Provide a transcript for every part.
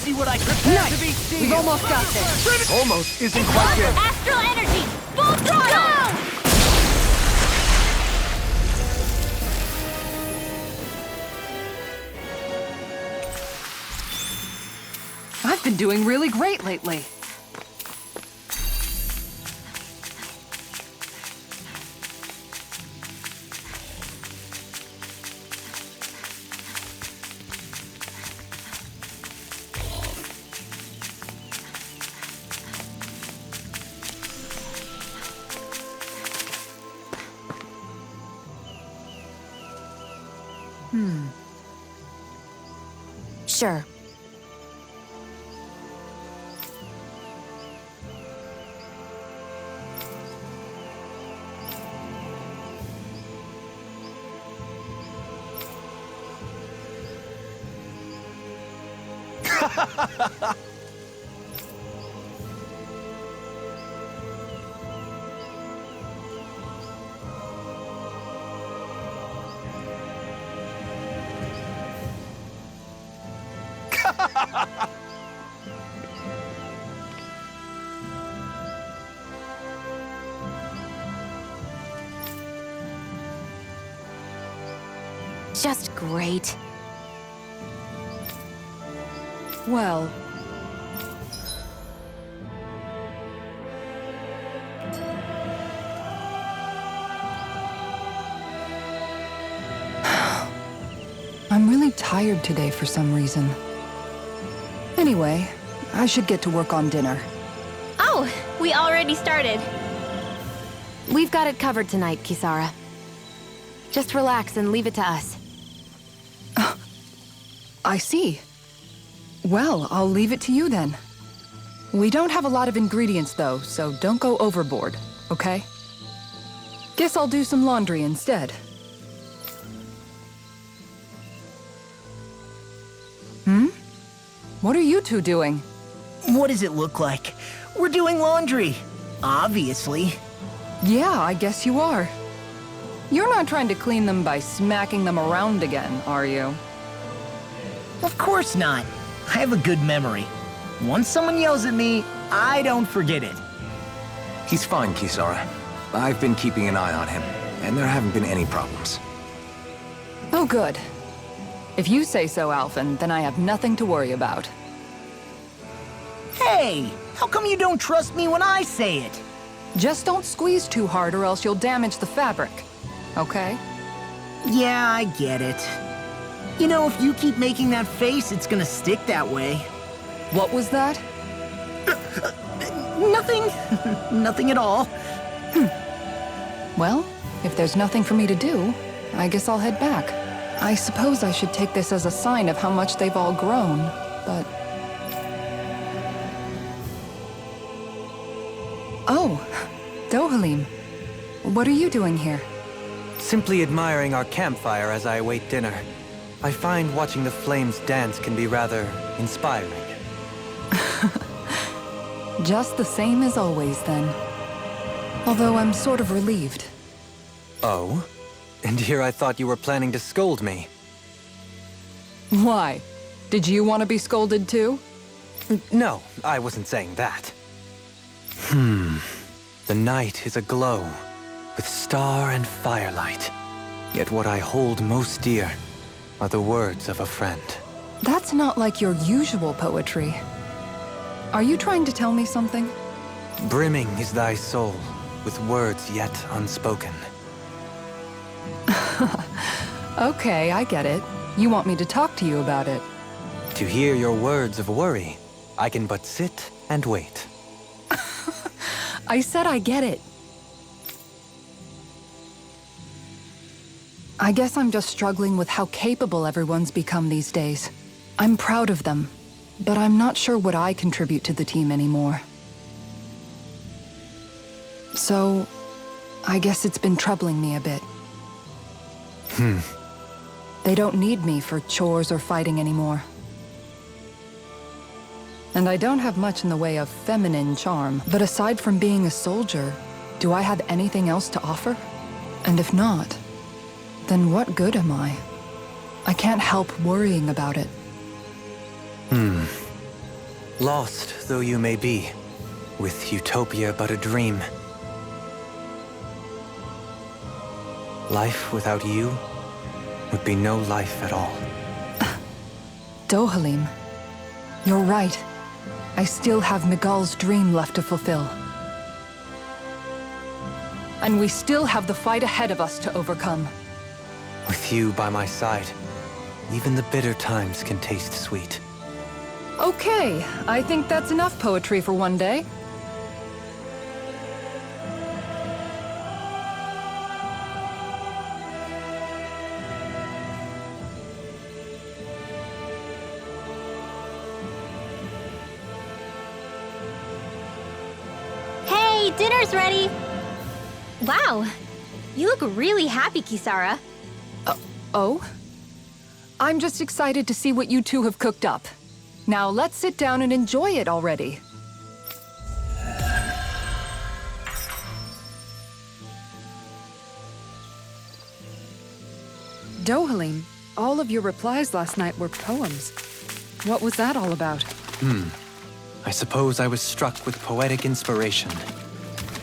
See what I prepare to be Nice! seen. We've almost got this. Almost isn't quite good. Astral energy! Full throttle! I've been doing really great lately. Sure. Just great. Well... I'm really tired today for some reason. Anyway, I should get to work on dinner. Oh, we already started. We've got it covered tonight, Kisara. Just relax and leave it to us. I see. Well, I'll leave it to you then. We don't have a lot of ingredients though, so don't go overboard, okay? Guess I'll do some laundry instead. What are you two doing? What does it look like? We're doing laundry. Obviously. Yeah, I guess you are. You're not trying to clean them by smacking them around again, are you? Of course not. I have a good memory. Once someone yells at me, I don't forget it. He's fine, Kisara. I've been keeping an eye on him, and there haven't been any problems. Oh, good. If you say so, Alphen, then I have nothing to worry about. Hey, how come you don't trust me when I say it? Just don't squeeze too hard or else you'll damage the fabric, okay? Yeah, I get it. You know, if you keep making that face, it's gonna stick that way. What was that? Nothing. Nothing at all. Well, if there's nothing for me to do, I guess I'll head back. I suppose I should take this as a sign of how much they've all grown, but... Oh, Dohalim. What are you doing here? Simply admiring our campfire as I await dinner. I find watching the flames dance can be rather inspiring. Just the same as always, then. Although I'm sort of relieved. Oh? And here I thought you were planning to scold me. Why? Did you want to be scolded too? No, I wasn't saying that. The night is aglow with star and firelight. Yet what I hold most dear are the words of a friend. That's not like your usual poetry. Are you trying to tell me something? Brimming is thy soul with words yet unspoken. Okay, I get it. You want me to talk to you about it. To hear your words of worry, I can but sit and wait. I said I get it. I guess I'm just struggling with how capable everyone's become these days. I'm proud of them, but I'm not sure what I contribute to the team anymore. So, I guess it's been troubling me a bit. They don't need me for chores or fighting anymore. And I don't have much in the way of feminine charm, but aside from being a soldier, do I have anything else to offer? And if not, then what good am I? I can't help worrying about it. Lost though you may be, with utopia but a dream. Life without you would be no life at all. Dohalim, you're right. I still have Miguel's dream left to fulfill. And we still have the fight ahead of us to overcome. With you by my side, even the bitter times can taste sweet. Okay, I think that's enough poetry for one day. Hey, dinner's ready! Wow, you look really happy, Kisara. Oh? I'm just excited to see what you two have cooked up. Now let's sit down and enjoy it already. Dohalim, all of your replies last night were poems. What was that all about? I suppose I was struck with poetic inspiration.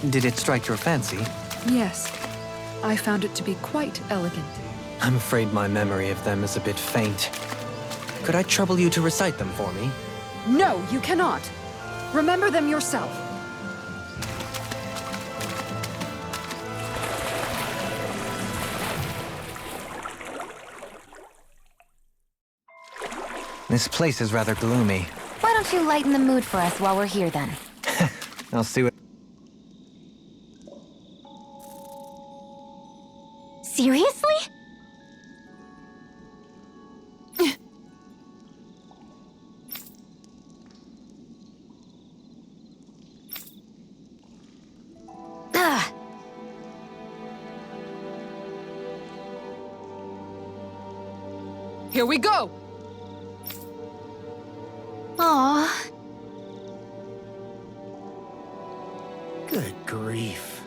Did it strike your fancy? Yes, I found it to be quite elegant. I'm afraid my memory of them is a bit faint. Could I trouble you to recite them for me? No, you cannot! Remember them yourself. This place is rather gloomy. Why don't you lighten the mood for us while we're here, then? I'll see what... Seriously? Ugh. Here we go! Aw. Good grief.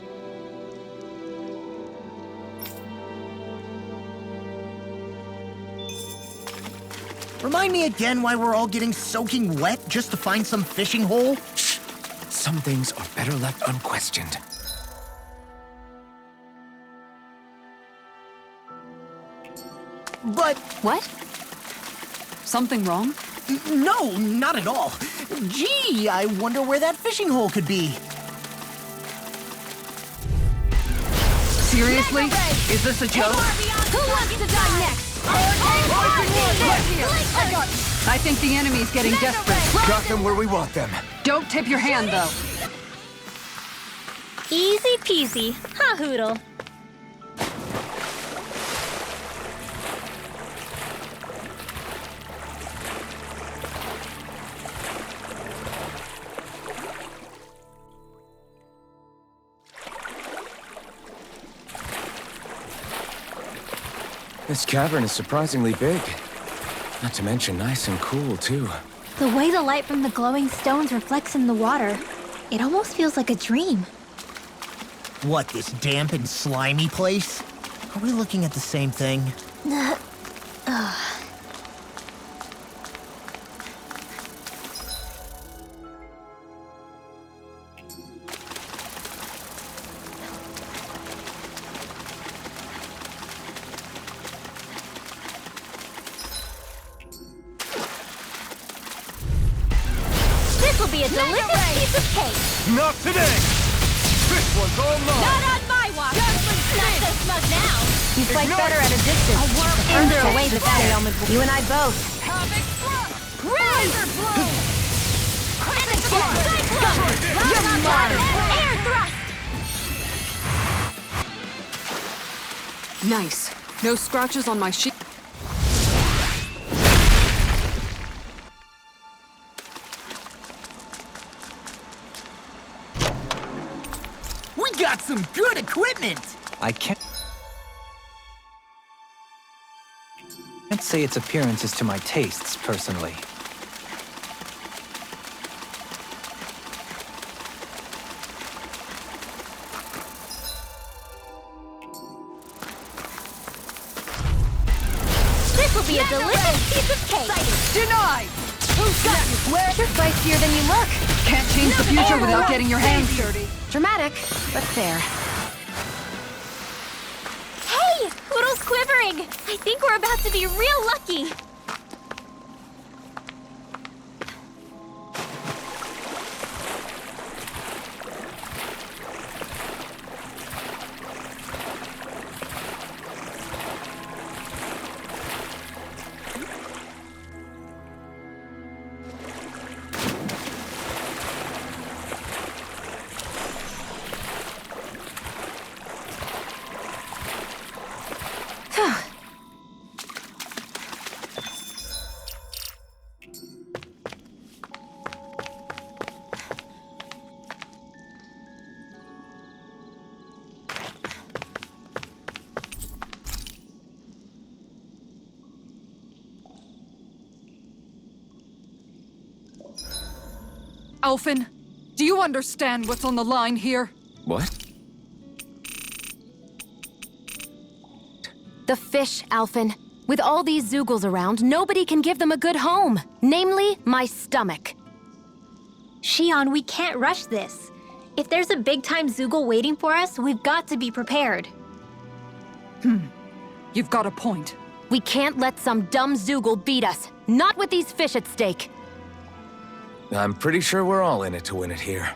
Remind me again why we're all getting soaking wet just to find some fishing hole? Shh! Some things are better left unquestioned. But What? Something wrong? no, not at all. Gee, I wonder where that fishing hole could be. Seriously? Is this a joke? Who wants to die next? I think the enemy's getting desperate. Got them where we want them. Don't tip your hand, though. Easy peasy. Ha hoodle. This cavern is surprisingly big. Not to mention nice and cool, too. The way the light from the glowing stones reflects in the water, it almost feels like a dream. What, this damp and slimy place? Are we looking at the same thing? This will be a delicious piece of cake. Not today! This one's all mine! Not on my watch. Not so smug now. You fight better at a distance. Further away, the battle element will... You and I both. Razor blow! Air thrust! Nice. No scratches on my sheet. We got some good equipment! I can't say its appearance is to my tastes, personally. This will be a delicious piece of cake. Denied! Who's got you? Where? You're feistier than you look. Can't change the future without getting your hands dirty. Dramatic, but fair. Hey! Poodle's quivering! I think we're about to be real lucky! Alphen, do you understand what's on the line here? What? The fish, Alphen. With all these Zeugles around, nobody can give them a good home. Namely, my stomach. Shion, we can't rush this. If there's a big-time Zeugle waiting for us, we've got to be prepared. You've got a point. We can't let some dumb Zeugle beat us. Not with these fish at stake. I'm pretty sure we're all in it to win it here.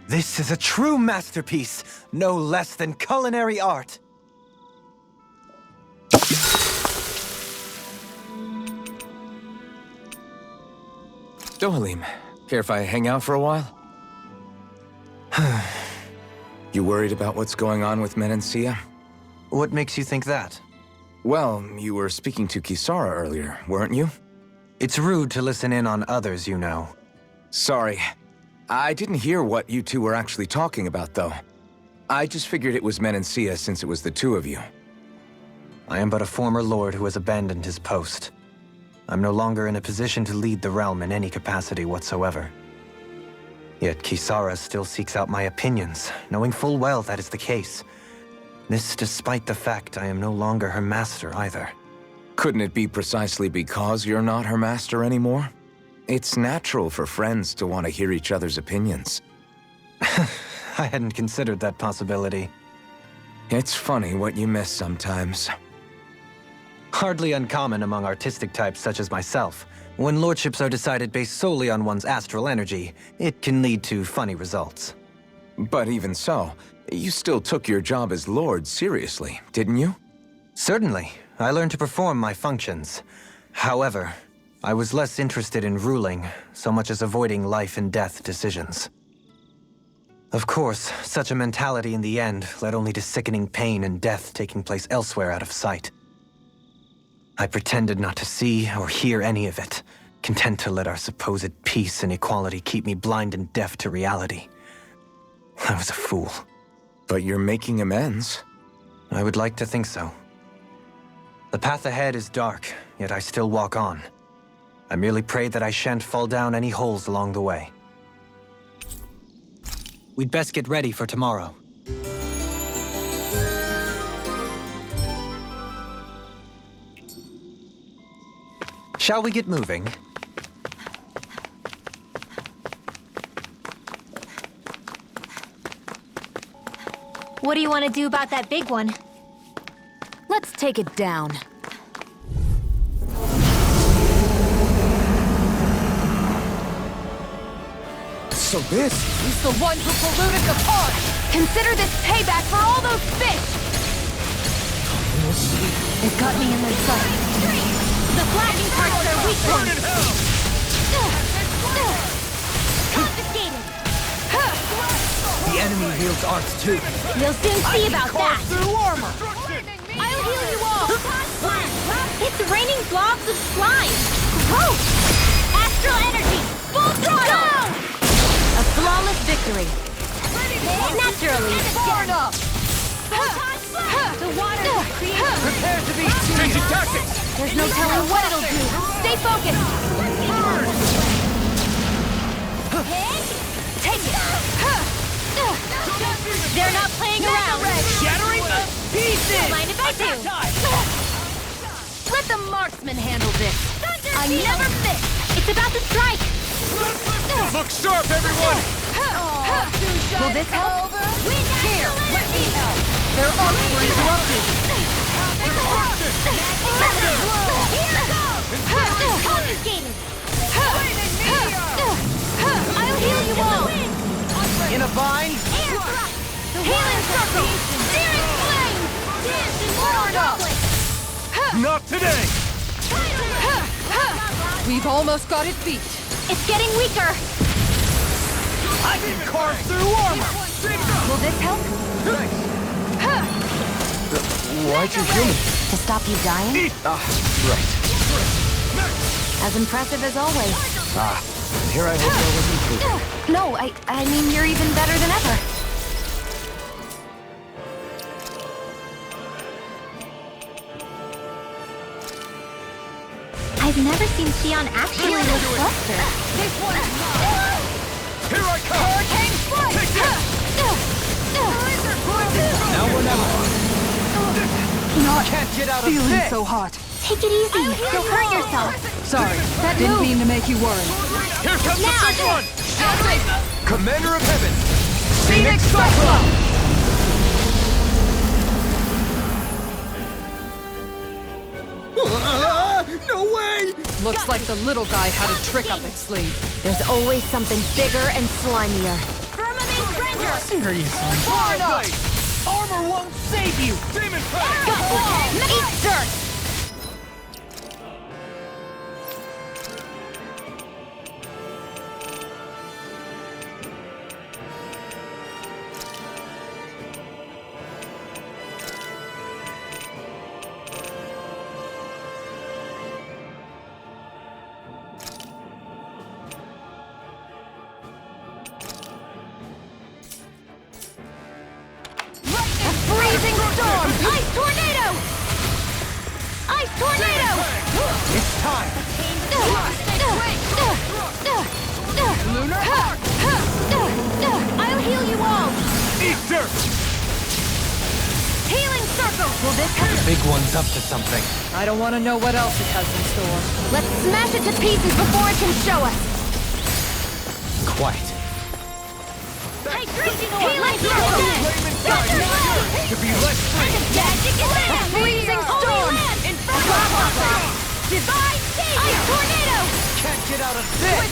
This is a true masterpiece, no less than culinary art. Dohalim, care if I hang out for a while? You worried about what's going on with Menancia? What makes you think that? Well, you were speaking to Kisara earlier, weren't you? It's rude to listen in on others, you know. Sorry. I didn't hear what you two were actually talking about, though. I just figured it was Menancia since it was the two of you. I am but a former lord who has abandoned his post. I'm no longer in a position to lead the realm in any capacity whatsoever. Yet Kisara still seeks out my opinions, knowing full well that is the case. This despite the fact I am no longer her master either. Couldn't it be precisely because you're not her master anymore? It's natural for friends to want to hear each other's opinions. I hadn't considered that possibility. It's funny what you miss sometimes. Hardly uncommon among artistic types such as myself. When lordships are decided based solely on one's astral energy, it can lead to funny results. But even so, you still took your job as lord seriously, didn't you? Certainly. I learned to perform my functions. However, I was less interested in ruling, so much as avoiding life and death decisions. Of course, such a mentality in the end led only to sickening pain and death taking place elsewhere out of sight. I pretended not to see or hear any of it, content to let our supposed peace and equality keep me blind and deaf to reality. I was a fool. But you're making amends. I would like to think so. The path ahead is dark, yet I still walk on. I merely pray that I shan't fall down any holes along the way. We'd best get ready for tomorrow. Shall we get moving? What do you want to do about that big one? Let's take it down. So this... He's the one who polluted the pond! Consider this payback for all those fish! They've got me in their sight. The flashing parts are their weak point! Confiscated! The enemy wields arts too. You'll soon see about that! I'll heal you all! It's raining blobs of slime! Gross! Astral energy! Full throttle! A flawless victory. Naturally. Far enough! The water creates. Prepare to be changing tactics! There's no telling what it'll do. Stay focused. Take it. They're not playing around. Shattering the pieces! Mind if I do? Let the marksman handle this. I never miss. It's about to strike. Look sharp, everyone! Will this help? Here, let me help. Their arcs were interrupted. Confiscated. I'll heal you all. In a bind? Healing circle. Searing flame. Dance in mortal conflict. Not today! We've almost got it beat. It's getting weaker. I can carve through armor! Will this help? Why'd you heal me? To stop you dying? Ah, right. As impressive as always. Ah, here I hope I wasn't improving. No, I mean you're even better than ever. I've never seen Xion actually look flustered. Here I come! Hurricane strike! Take this! Now we're never. Can't get out of Feeling this! so hot. Take it easy. You'll hurt yourself. Sorry, didn't mean to make you worry. Here comes the big one! Commander of Heaven! Phoenix Cyclone! No way! Looks like the little guy had a trick up its sleeve. There's always something bigger and slimier. Firmament Ranger! Seriously? Armor won't save you! Demon Fang! Eat dirt! Freezing storm! Ice tornado! Ice tornado! It's time! Lunar Arc! I'll heal you all! Eat dirt! Healing circle! Will this help? Big one's up to something. I don't want to know what else it has in store. Let's smash it to pieces before it can show us! Quite. Healing circle! To be less free! A freezing storm! Divine Savior! Ice tornado! Can't get out of this!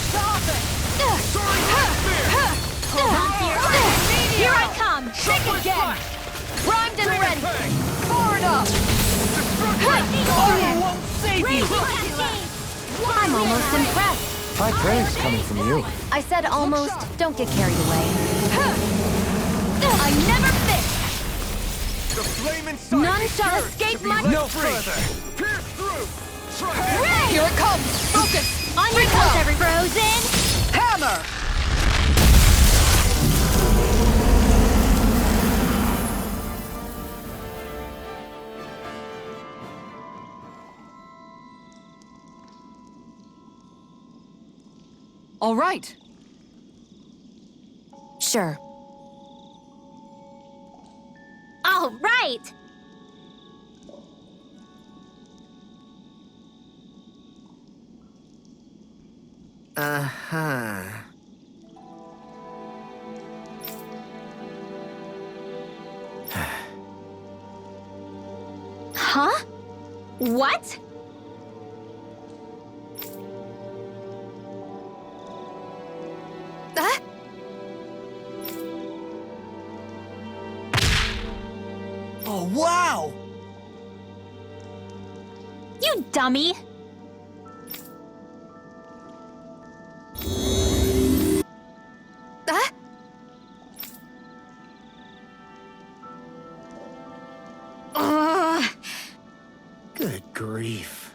Here I come! Shake again! Primed and ready! Far enough! Armor won't save you! I'm almost impressed. High praise coming from you. I said almost. Don't get carried away. I never miss! The flame inside None is shall yours escape to be my- let No free. further. Pierce through! Try Here it comes! Focus! On your toes, every frozen! Hammer! All right. Sure. All right! Uh-huh. Huh? What? Oh, wow! You dummy! Good grief.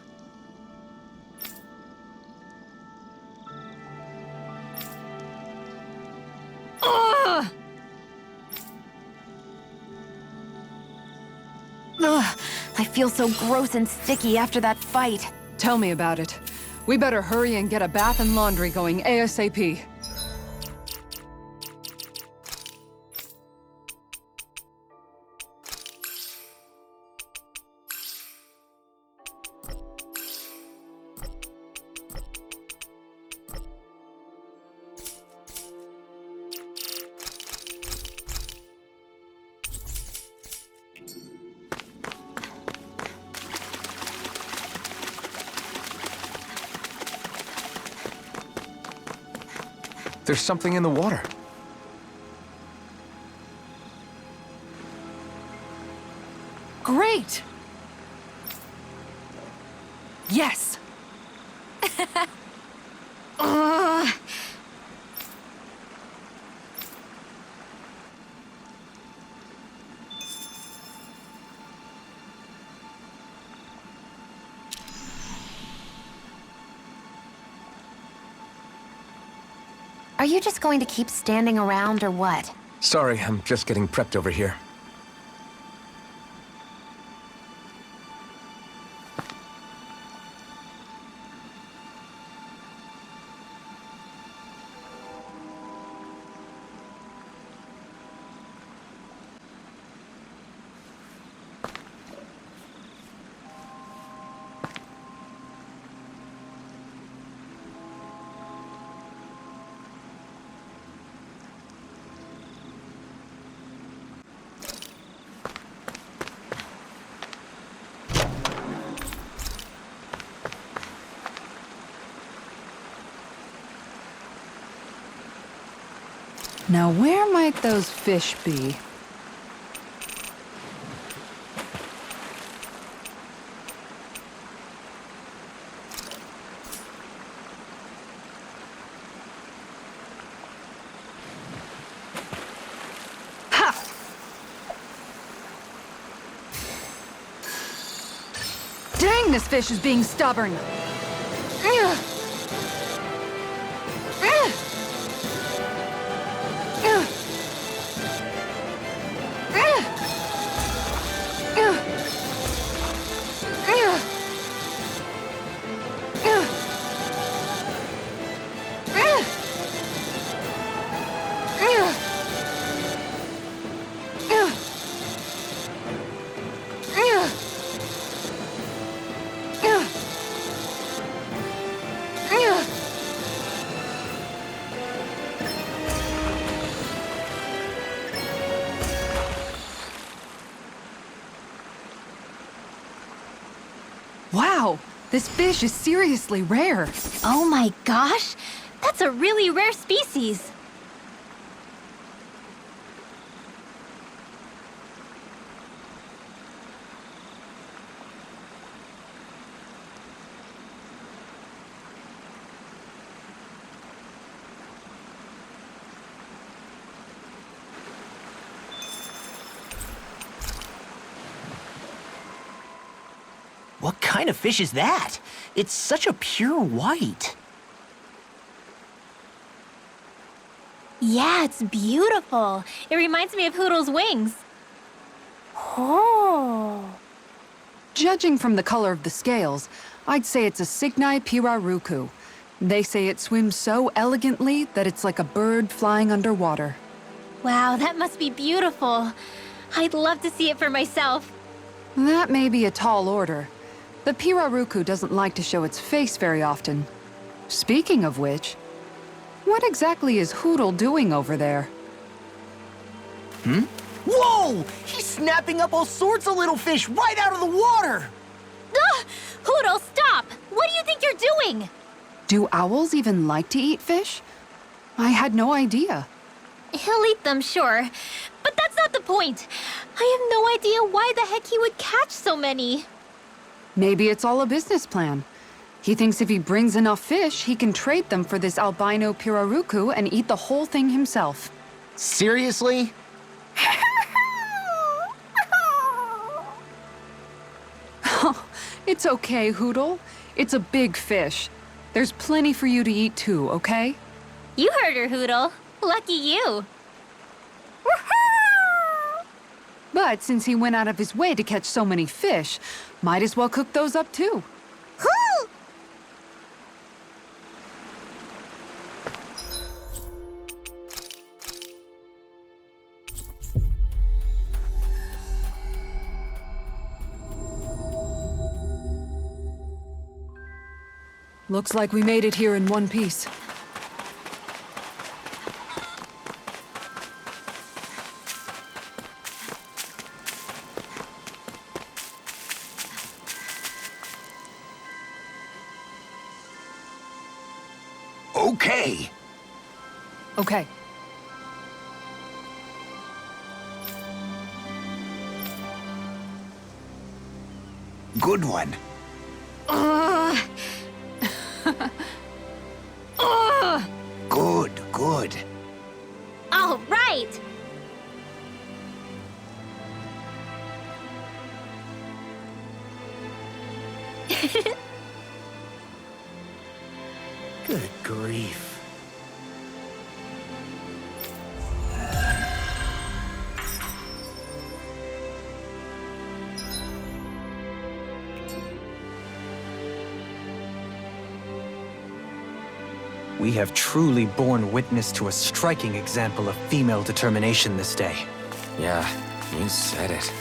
I feel so gross and sticky after that fight. Tell me about it. We better hurry and get a bath and laundry going ASAP. There's something in the water. Great! Yes! Are you just going to keep standing around or what? Sorry, I'm just getting prepped over here. Now where might those fish be? Ha! Dang, this fish is being stubborn! Ugh. Ugh. Wow, this fish is seriously rare. Oh my gosh! That's a really rare species! What kind of fish is that? It's such a pure white. Yeah, it's beautiful. It reminds me of Hoodle's wings. Oh. Judging from the color of the scales, I'd say it's a Cygnai pirarucu. They say it swims so elegantly that it's like a bird flying underwater. Wow, that must be beautiful. I'd love to see it for myself. That may be a tall order. The pirarucu doesn't like to show its face very often. Speaking of which, what exactly is Hoodle doing over there? Whoa! He's snapping up all sorts of little fish right out of the water! Ugh! Hoodle, stop! What do you think you're doing? Do owls even like to eat fish? I had no idea. He'll eat them, sure. But that's not the point. I have no idea why the heck he would catch so many. Maybe it's all a business plan. He thinks if he brings enough fish, he can trade them for this albino pirarucu and eat the whole thing himself. Seriously? It's okay, Hoodle. It's a big fish. There's plenty for you to eat too, okay? You heard her, Hoodle. Lucky you. But But since he went out of his way to catch so many fish, might as well cook those up too. Whoo! Looks like we made it here in one piece. Okay. Okay. Good one. Good, good. All right! Good grief. We have truly borne witness to a striking example of female determination this day. Yeah, you said it.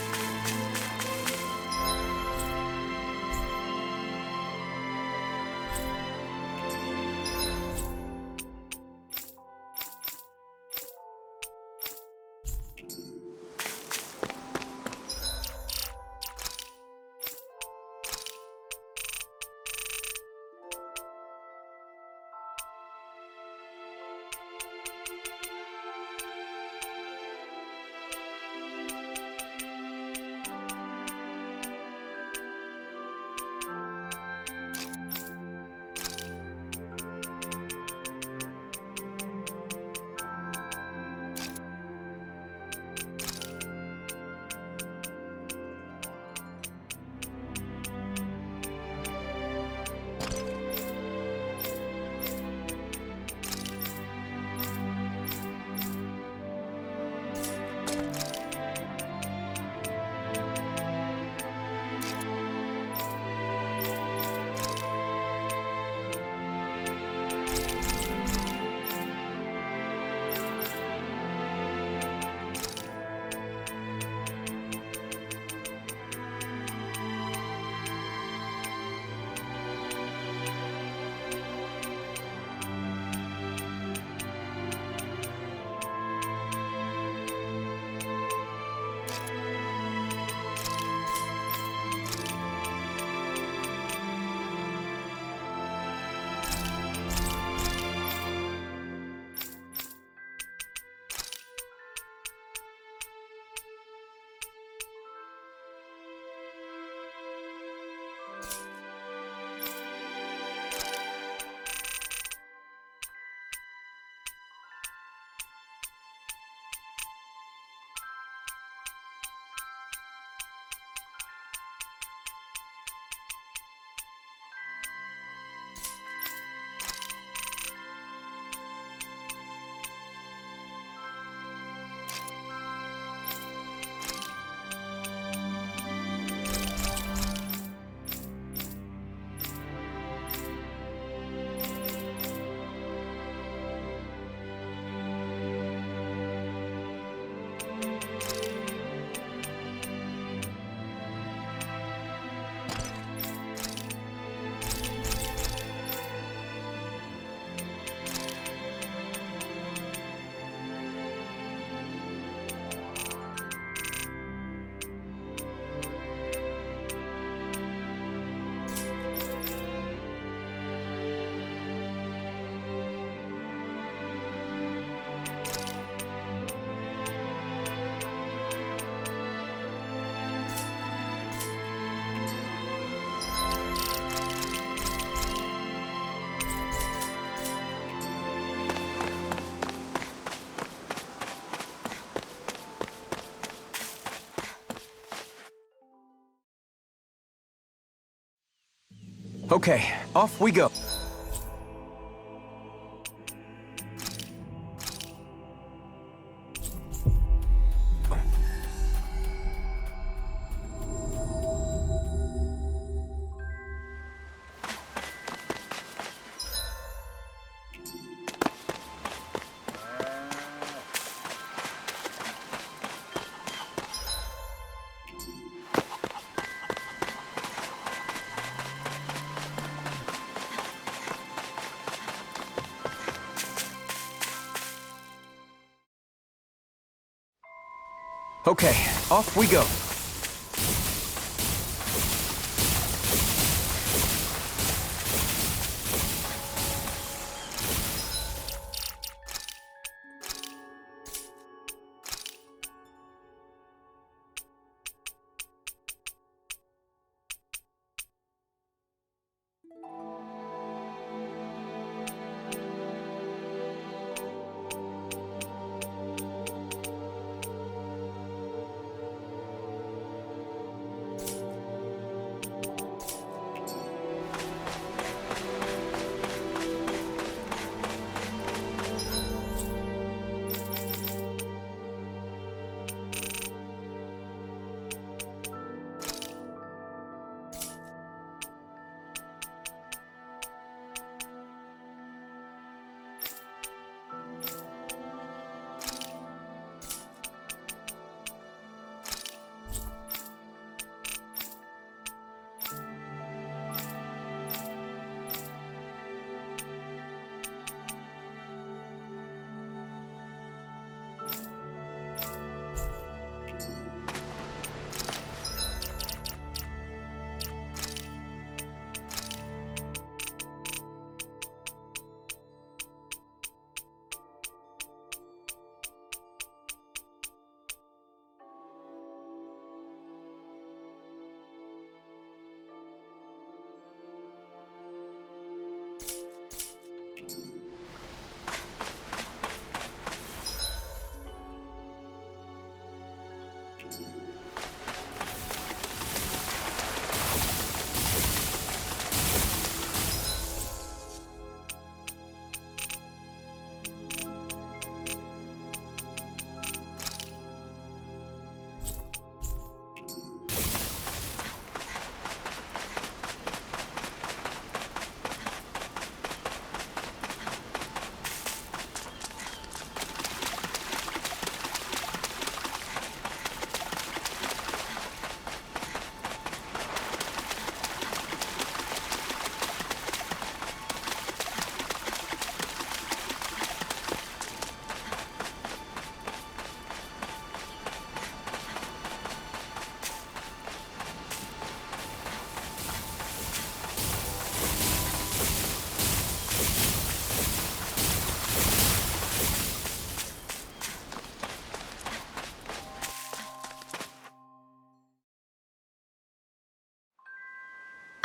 Okay, off we go. Okay, off we go.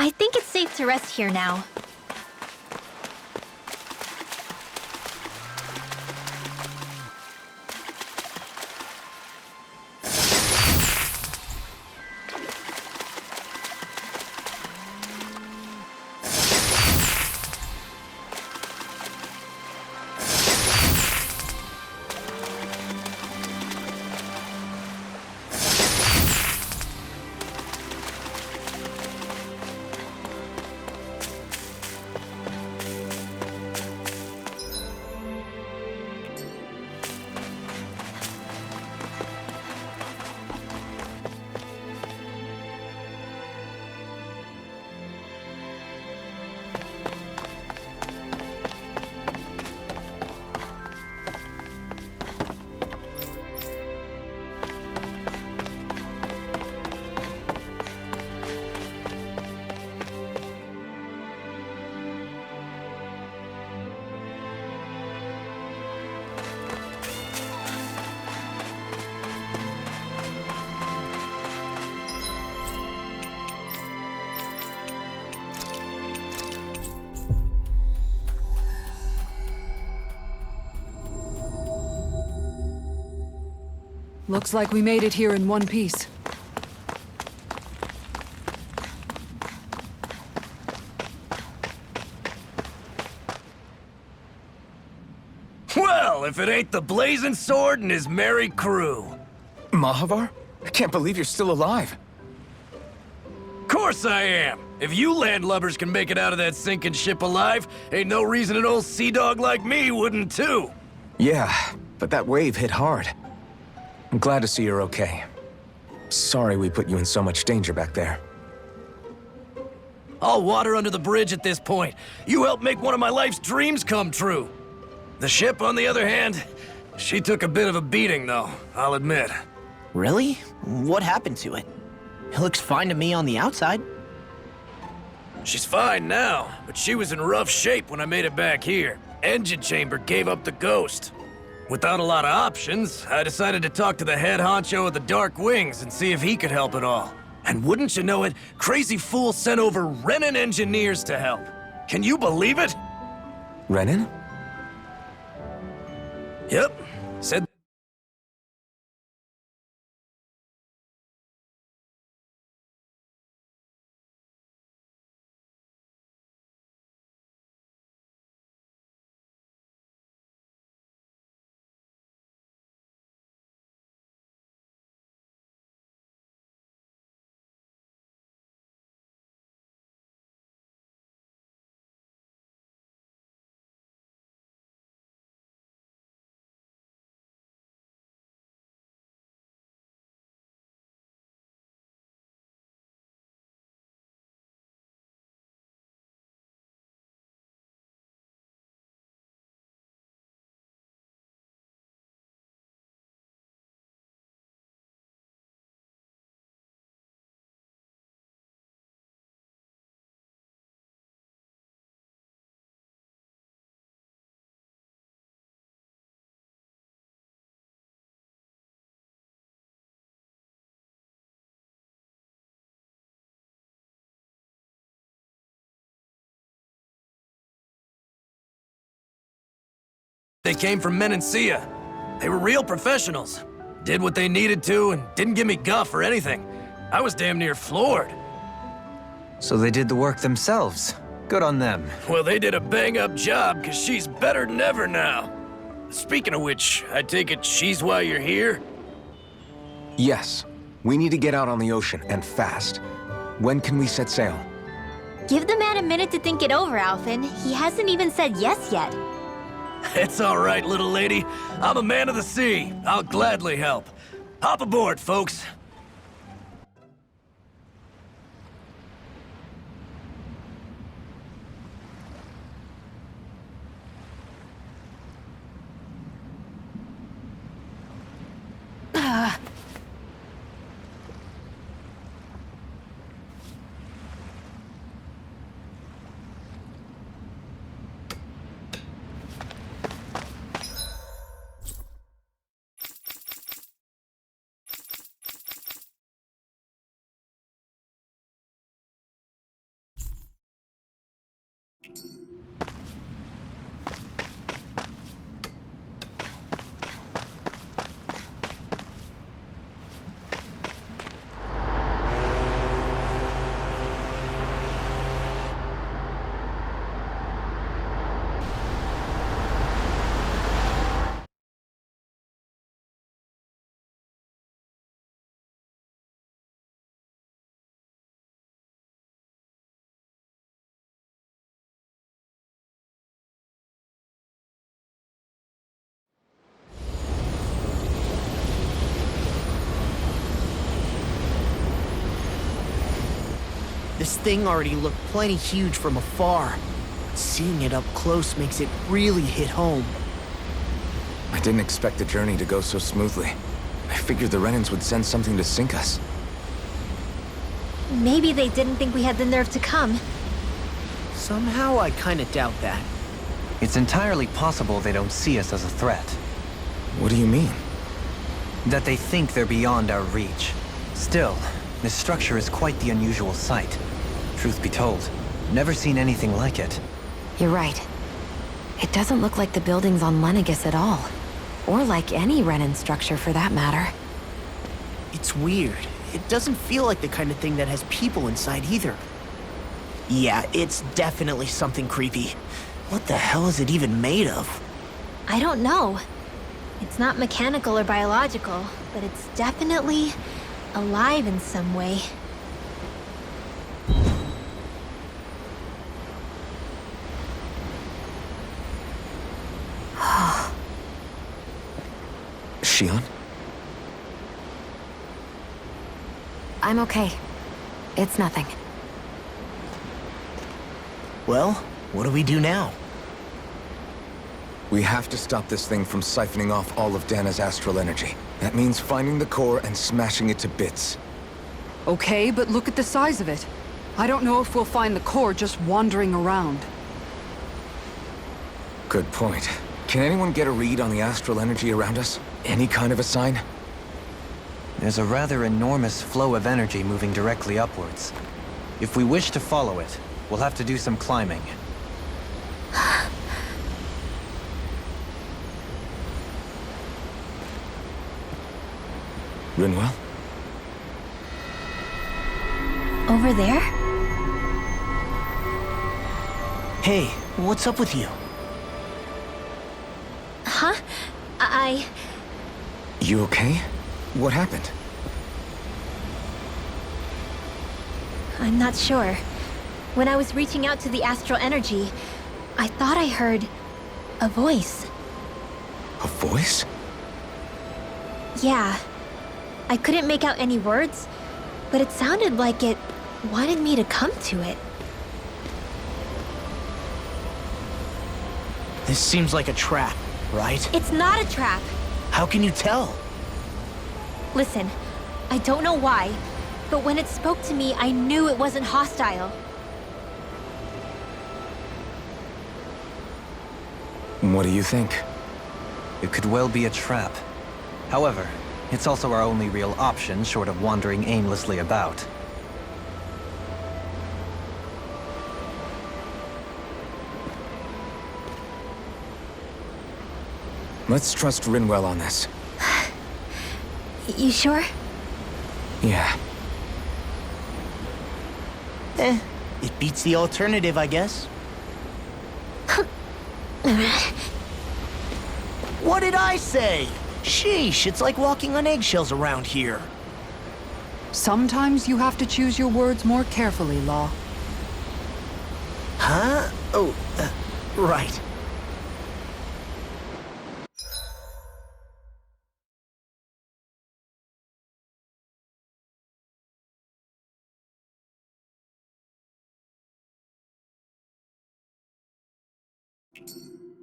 I think it's safe to rest here now. Looks like we made it here in one piece. Well, if it ain't the Blazing Sword and his merry crew. Mahavar? I can't believe you're still alive. Course I am. If you landlubbers can make it out of that sinking ship alive, ain't no reason an old sea dog like me wouldn't too. Yeah, but that wave hit hard. I'm glad to see you're okay. Sorry we put you in so much danger back there. All water under the bridge at this point. You helped make one of my life's dreams come true. The ship, on the other hand, she took a bit of a beating, though, I'll admit. Really? What happened to it? It looks fine to me on the outside. She's fine now, but she was in rough shape when I made it back here. Engine chamber gave up the ghost. Without a lot of options, I decided to talk to the head honcho of the Dark Wings and see if he could help at all. And wouldn't you know it, Crazy Fool sent over Renan engineers to help. Can you believe it? Renan? Yep. Said they came from Menancia. They were real professionals. Did what they needed to and didn't give me guff or anything. I was damn near floored. So they did the work themselves. Good on them. Well, they did a bang-up job, because she's better than ever now. Speaking of which, I take it she's why you're here? Yes. We need to get out on the ocean, and fast. When can we set sail? Give the man a minute to think it over, Alphen. He hasn't even said yes yet. It's all right, little lady. I'm a man of the sea. I'll gladly help. Hop aboard, folks. This thing already looked plenty huge from afar. Seeing it up close makes it really hit home. I didn't expect the journey to go so smoothly. I figured the Renans would send something to sink us. Maybe they didn't think we had the nerve to come. Somehow I kinda doubt that. It's entirely possible they don't see us as a threat. What do you mean? That they think they're beyond our reach. Still, this structure is quite the unusual sight. Truth be told, never seen anything like it. You're right. It doesn't look like the buildings on Lenegis at all. Or like any Renan structure for that matter. It's weird. It doesn't feel like the kind of thing that has people inside either. Yeah, it's definitely something creepy. What the hell is it even made of? I don't know. It's not mechanical or biological, but it's definitely alive in some way. Shion? I'm okay. It's nothing. Well, what do we do now? We have to stop this thing from siphoning off all of Dana's astral energy. That means finding the core and smashing it to bits. Okay, but look at the size of it. I don't know if we'll find the core just wandering around. Good point. Can anyone get a read on the astral energy around us? Any kind of a sign? There's a rather enormous flow of energy moving directly upwards. If we wish to follow it, we'll have to do some climbing. Rinwell? Over there? Hey, what's up with you? Huh? You okay? What happened? I'm not sure. When I was reaching out to the astral energy, I thought I heard a voice. A voice? Yeah. I couldn't make out any words, but it sounded like it wanted me to come to it. This seems like a trap, right? It's not a trap. How can you tell? Listen, I don't know why, but when it spoke to me, I knew it wasn't hostile. What do you think? It could well be a trap. However, it's also our only real option short of wandering aimlessly about. Let's trust Rinwell on this. You sure? Yeah. It beats the alternative, I guess. What did I say? Sheesh, it's like walking on eggshells around here. Sometimes you have to choose your words more carefully, Law. Huh? Oh, right.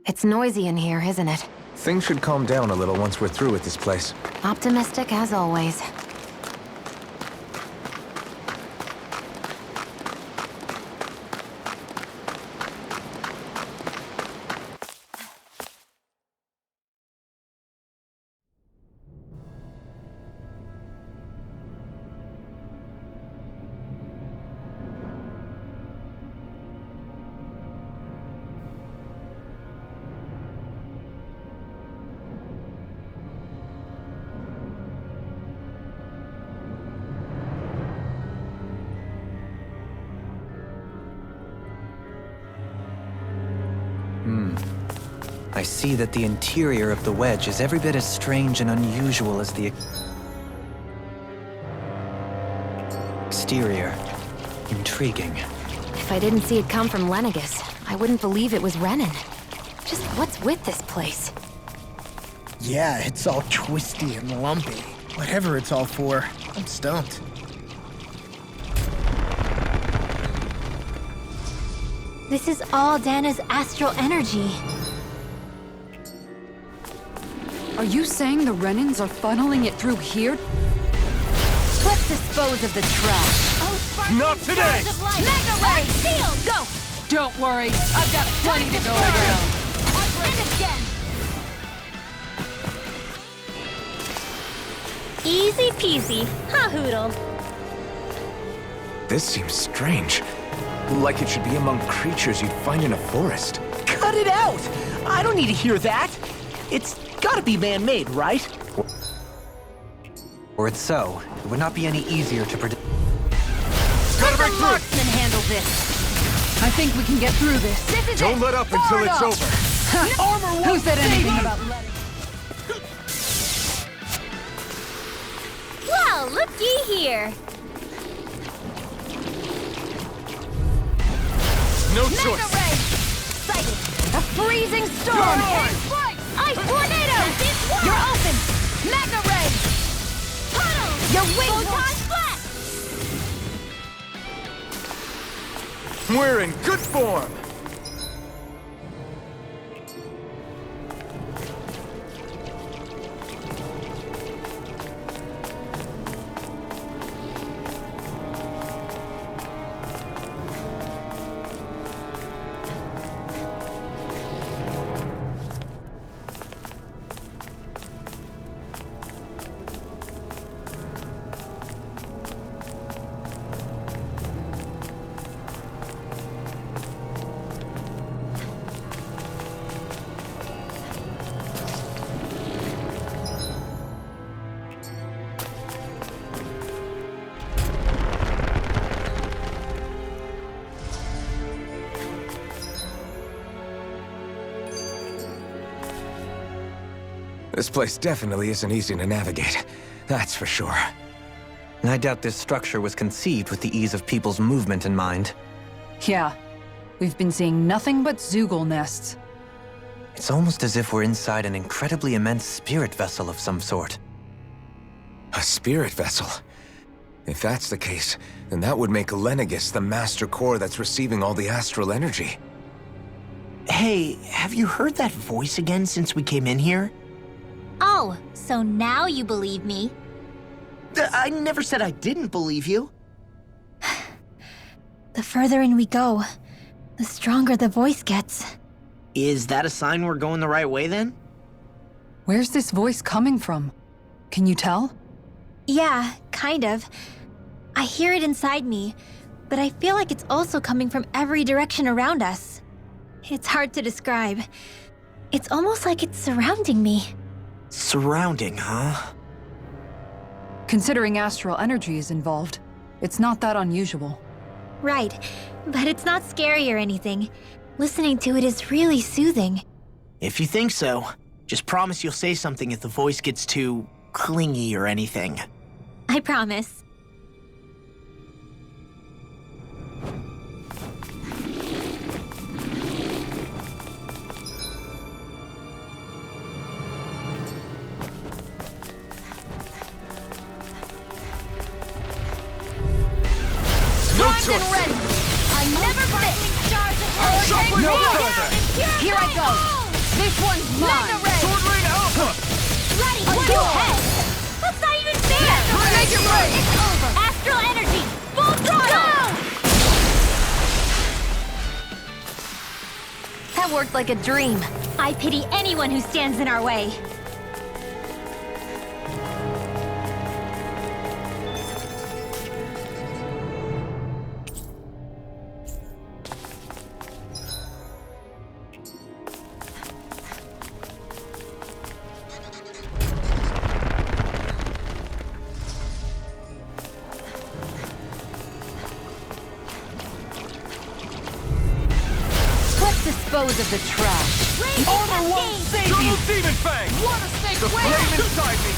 It's noisy in here, isn't it? Things should calm down a little once we're through with this place. Optimistic as always. I see that the interior of the wedge is every bit as strange and unusual as the exterior. Intriguing. If I didn't see it come from Lenegis, I wouldn't believe it was Renan. Just what's with this place? Yeah, it's all twisty and lumpy. Whatever it's all for, I'm stumped. This is all Dana's astral energy. Are you saying the Renans are funneling it through here? Let's dispose of the trash. Not today! Mega Ray! Seal! Go! Don't worry, I've got plenty to go around. And again! Easy peasy. Ha hoodle. This seems strange. Like it should be among creatures you'd find in a forest. Cut it out! I don't need to hear that. It's gotta be man-made, right? Or it's so, it would not be any easier to predict. Gotta break through! Marksman handle this. I think we can get through this. This is Don't it. let up until Forward it's up. over! Who said anything about letting... Well, looky here. No Mega choice! Ray! Sighted. A freezing storm. Ice tornado! You're open. Mega Ray! Puddle! Your wings Photon flash! We're in good form! This place definitely isn't easy to navigate. That's for sure. I doubt this structure was conceived with the ease of people's movement in mind. Yeah. We've been seeing nothing but Zoogle nests. It's almost as if we're inside an incredibly immense spirit vessel of some sort. A spirit vessel? If that's the case, then that would make Lenegis the master core that's receiving all the astral energy. Hey, have you heard that voice again since we came in here? Oh, so now you believe me. I never said I didn't believe you. The further in we go, the stronger the voice gets. Is that a sign we're going the right way then? Where's this voice coming from? Can you tell? Yeah, kind of. I hear it inside me, but I feel like it's also coming from every direction around us. It's hard to describe. It's almost like it's surrounding me. Surrounding, huh? Considering astral energy is involved, it's not that unusual. Right, but it's not scary or anything. Listening to it is really soothing. If you think so, just promise you'll say something if the voice gets too clingy or anything. I promise. No And ready. I never fit. No further! Here I go. This one's mine! Sword Rain Alpha! Ready. Go ahead. That's not even fair. Make it rain! It's over. Astral energy. Full throttle. That worked like a dream. I pity anyone who stands in our way. Let's dispose of the trash. Armor won't save Double Demon Fang! Water snake The flame inside me!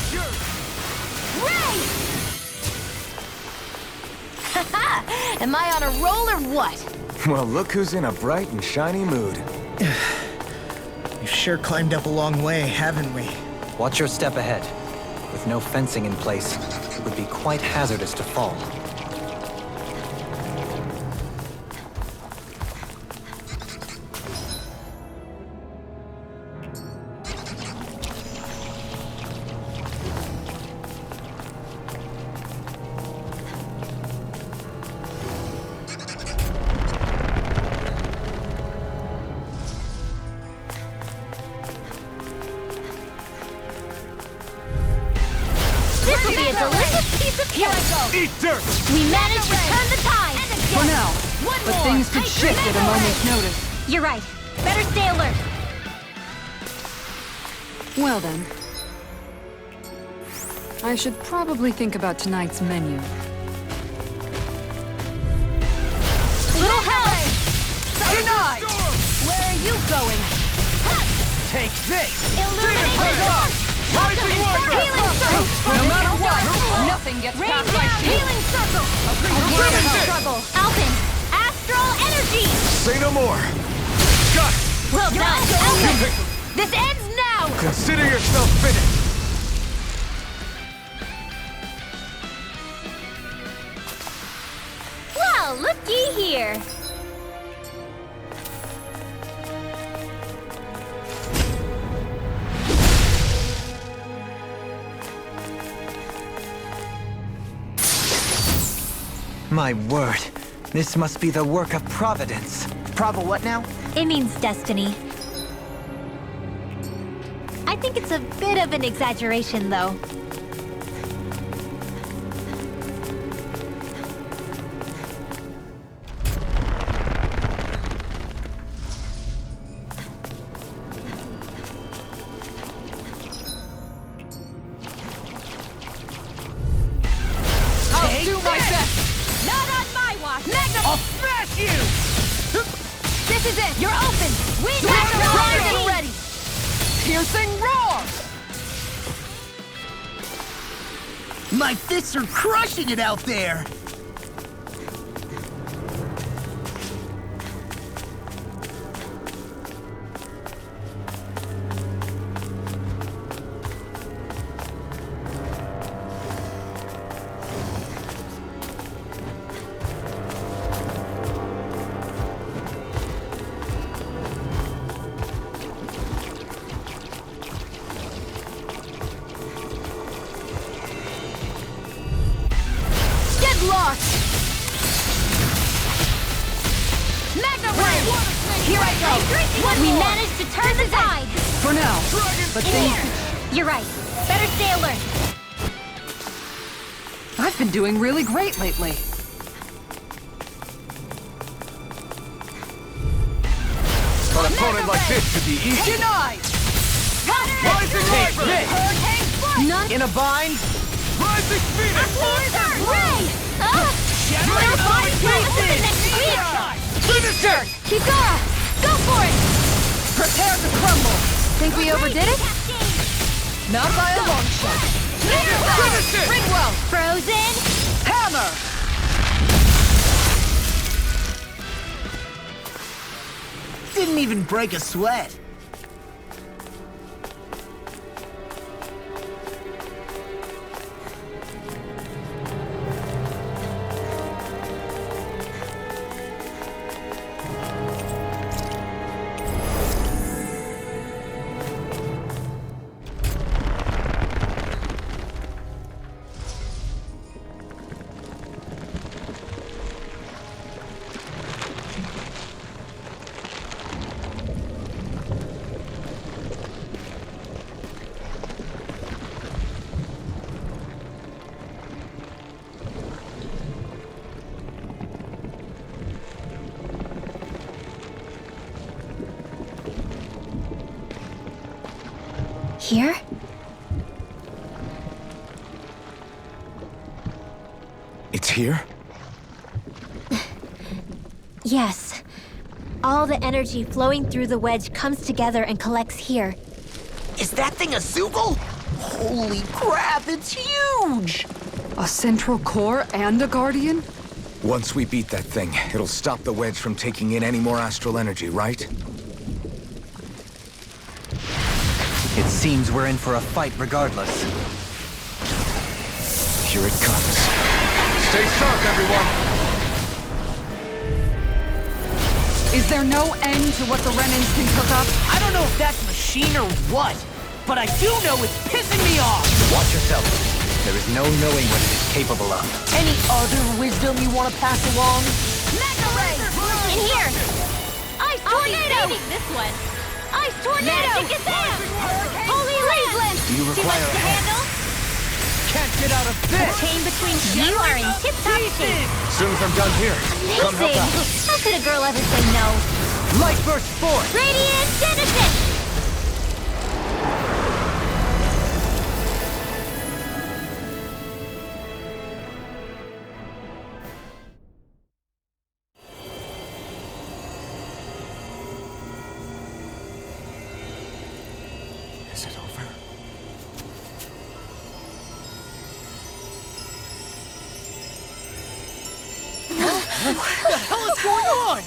Am I on a roll or what? Well, look who's in a bright and shiny mood. We've sure climbed up a long way, haven't we? Watch your step ahead. With no fencing in place, it would be quite hazardous to fall. This will be a delicious piece of cake. Eat dirt! We managed to turn the tide. For now, but things could shift at a moment's notice. You're right. Better stay alert. Well then. I should probably think about tonight's menu. Little help. Denied! Where are you going? Take this! Illuminate the dark. Rising Wonder! Healing circle. No matter what, nothing gets Rain past my down. shield. Healing circle. Ribbon this! Struggle. Alpin. Astral energy. Say no more! Got it! Well done. Alpin. This ends now. Consider yourself finished! Well, looky here. My word, this must be the work of Providence. Prava what now? It means destiny. I think it's a bit of an exaggeration, though. I'll do my best! Not on my watch. I'll smash you! This is it. You're open. We Surround got the ready! Piercing roar! My fists are crushing it out there! Here I go! We managed to turn the tide! For now. But things... You're right. Better stay alert. I've been doing really great lately. An opponent like this should be easy. Denied! Rising Take Reaper! this! None. In a bind? Rising Phoenix! Ray! We'll find you next week! Finisher! Kisara! Go for it! Prepare to crumble! Think we overdid it? Not by a long shot. Finish it! Ringwell! Frozen! Hammer! Didn't even break a sweat. Here? It's here? Yes. All the energy flowing through the wedge comes together and collects here. Is that thing a Zoogle? Holy crap, it's huge! A central core and a guardian? Once we beat that thing, it'll stop the wedge from taking in any more astral energy, right? It seems we're in for a fight regardless. Here it comes. Stay sharp, everyone! Is there no end to what the Renans can cook up? I don't know if that's machine or what, but I do know it's pissing me off! Watch yourself. There is no knowing what it is capable of. Any other wisdom you want to pass along? Mega Ray! In here! Ice Tornado! This one! Ice Tornado! Magic Gazam! Holy Laceland! Do you require to a hand? handle? Can't get out of this! Chain between you are in tip-top shape! As soon as I'm done here, come help out. Amazing! How could a girl ever say no? Light burst forth! Radiant Genesis! Is it over? What the hell is going on?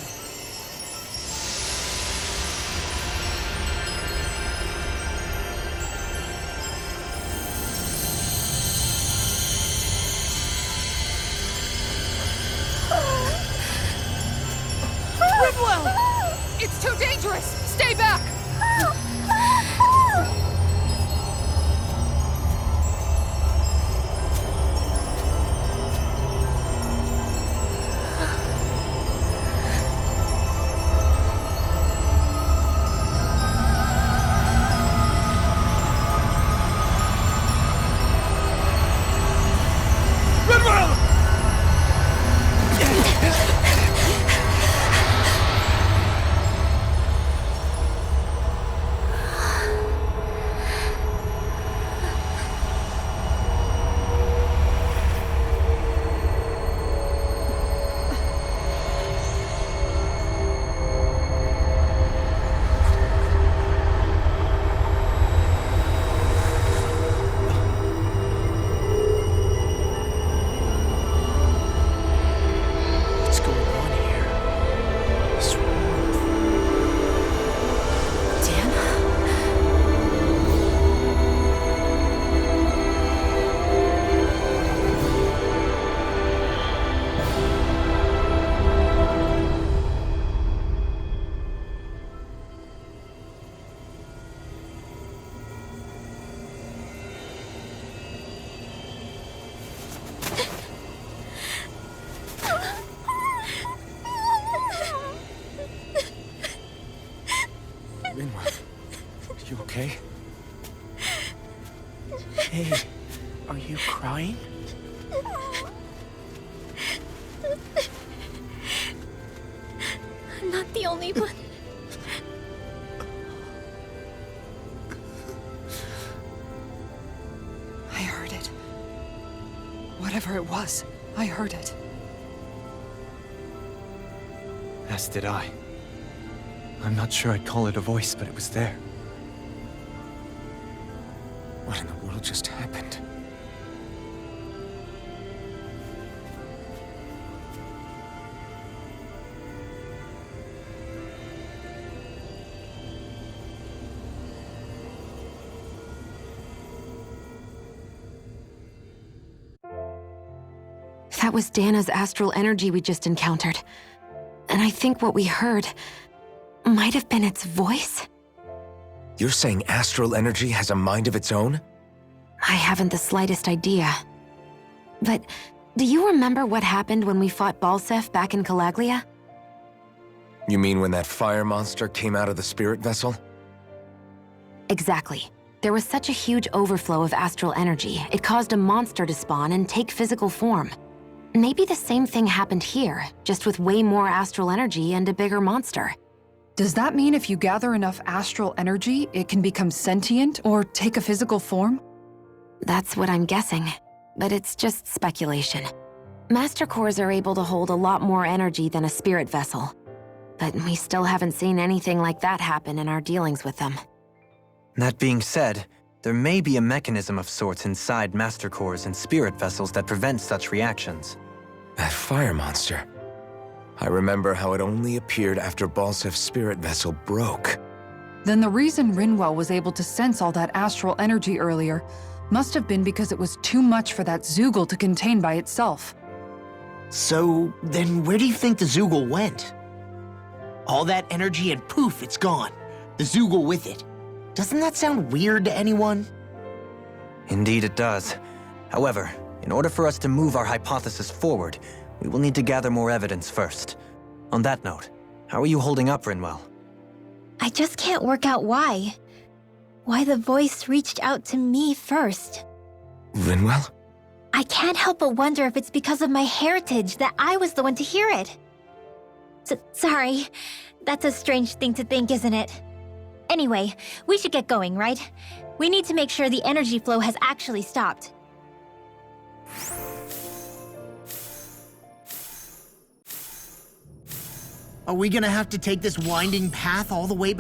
Ringwell! It's too dangerous! Stay back! You okay? Hey, are you crying? I'm not the only one. I heard it. Whatever it was, I heard it. As did I. I'm not sure I'd call it a voice, but it was there. What in the world just happened? That was Dana's astral energy we just encountered. And I think what we heard might have been its voice? You're saying astral energy has a mind of its own? I haven't the slightest idea. But do you remember what happened when we fought Balseph back in Calaglia? You mean when that fire monster came out of the spirit vessel? Exactly. There was such a huge overflow of astral energy, it caused a monster to spawn and take physical form. Maybe the same thing happened here, just with way more astral energy and a bigger monster. Does that mean if you gather enough astral energy, it can become sentient or take a physical form? That's what I'm guessing, but it's just speculation. Master Cores are able to hold a lot more energy than a spirit vessel, but we still haven't seen anything like that happen in our dealings with them. That being said, there may be a mechanism of sorts inside Master Cores and spirit vessels that prevents such reactions. That fire monster. I remember how it only appeared after Balsef's spirit vessel broke. Then the reason Rinwell was able to sense all that astral energy earlier must have been because it was too much for that Zoogle to contain by itself. So, then where do you think the Zoogle went? All that energy and poof, it's gone. The Zoogle with it. Doesn't that sound weird to anyone? Indeed it does. However, in order for us to move our hypothesis forward, we will need to gather more evidence first. On that note, how are you holding up, Rinwell? I just can't work out why. Why the voice reached out to me first. Rinwell? I can't help but wonder if it's because of my heritage that I was the one to hear it. Sorry. That's a strange thing to think, isn't it? Anyway, we should get going, right? We need to make sure the energy flow has actually stopped. Are we gonna have to take this winding path all the way back?